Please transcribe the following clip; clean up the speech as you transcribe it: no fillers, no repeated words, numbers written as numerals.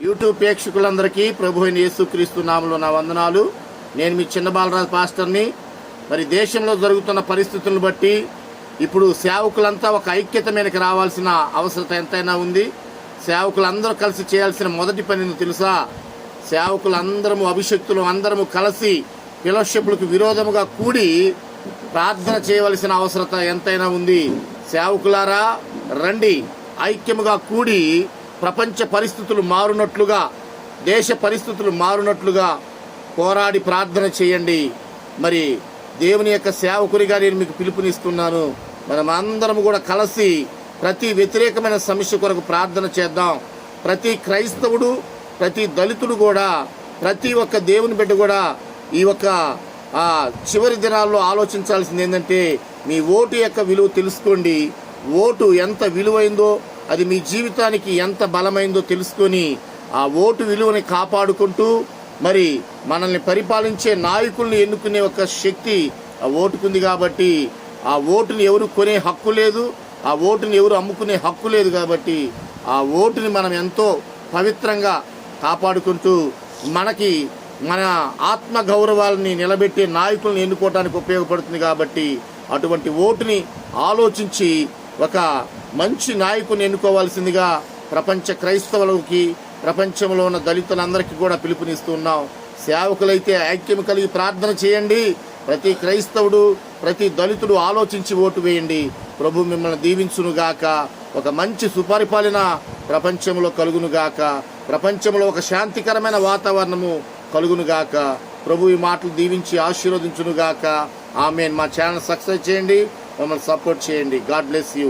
YouTube ప్రేక్షకులందరికీ ప్రభు అయిన యేసుక్రీస్తు నామములో నా వందనాలు. నేను మీ చిన్న బాలరాజు పాస్టర్ని. మరి దేశంలో జరుగుతున్న పరిస్థితులను బట్టి ఇప్పుడు సేవకులంతా ఒక ఐక్యత మీదకి రావాల్సిన అవసరత ఎంతైనా ఉంది. సేవకులందరూ కలిసి చేయాల్సిన మొదటి పని తెలుసా? సేవకులందరము అభిషక్తులు అందరము కలిసి ఫెలోషిప్లకు విరోధముగా కూడి ప్రార్థన చేయవలసిన అవసరత ఎంతైనా ఉంది. సేవకులారా రండి, ఐక్యముగా కూడి ప్రపంచ పరిస్థితులు మారునట్లుగా, దేశ పరిస్థితులు మారునట్లుగా పోరాడి ప్రార్థన చేయండి. మరి దేవుని యొక్క సేవకునిగా నేను మీకు పిలుపునిస్తున్నాను. మనం అందరం కూడా కలిసి ప్రతి వ్యతిరేకమైన సమస్య కొరకు ప్రార్థన చేద్దాం. ప్రతి క్రైస్తవుడు, ప్రతి దళితుడు కూడా, ప్రతి ఒక్క దేవుని బిడ్డ కూడా ఈ యొక్క చివరి దినాల్లో ఆలోచించాల్సింది ఏంటంటే, మీ ఓటు యొక్క విలువ తెలుసుకోండి. ఓటు ఎంత విలువైందో, అది మీ జీవితానికి ఎంత బలమైందో తెలుసుకొని ఆ ఓటు విలువని కాపాడుకుంటూ మరి మనల్ని పరిపాలించే నాయకుల్ని ఎన్నుకునే ఒక శక్తి ఆ ఓటుకుంది. కాబట్టి ఆ ఓటుని ఎవరు కొనే హక్కు లేదు, ఆ ఓటుని ఎవరు అమ్ముకునే హక్కు లేదు. కాబట్టి ఆ ఓటుని మనం ఎంతో పవిత్రంగా కాపాడుకుంటూ మనకి మన ఆత్మ గౌరవాలని నిలబెట్టే నాయకులను ఎన్నుకోవడానికి ఉపయోగపడుతుంది. కాబట్టి అటువంటి ఓటుని ఆలోచించి ఒక మంచి నాయకుని ఎన్నుకోవాల్సిందిగా ప్రపంచ క్రైస్తవులకి, ప్రపంచంలో ఉన్న దళితులందరికీ కూడా పిలుపునిస్తున్నాం. సేవకులైతే ఐక్యం కలిగి ప్రార్థన చేయండి. ప్రతి క్రైస్తవుడు, ప్రతి దళితుడు ఆలోచించి ఓటు వేయండి. ప్రభు మిమ్మల్ని దీవించునుగాక. ఒక మంచి సుపరిపాలన ప్రపంచంలో కలుగునుగాక. ప్రపంచంలో ఒక శాంతికరమైన వాతావరణము కలుగునుగాక. ప్రభు ఈ మాటలు దీవించి ఆశీర్వదించునుగాక. ఆమేన్. మా ఛానల్ సబ్స్క్రైబ్ చేయండి, మమ్మల్ని సపోర్ట్ చేయండి. God bless you.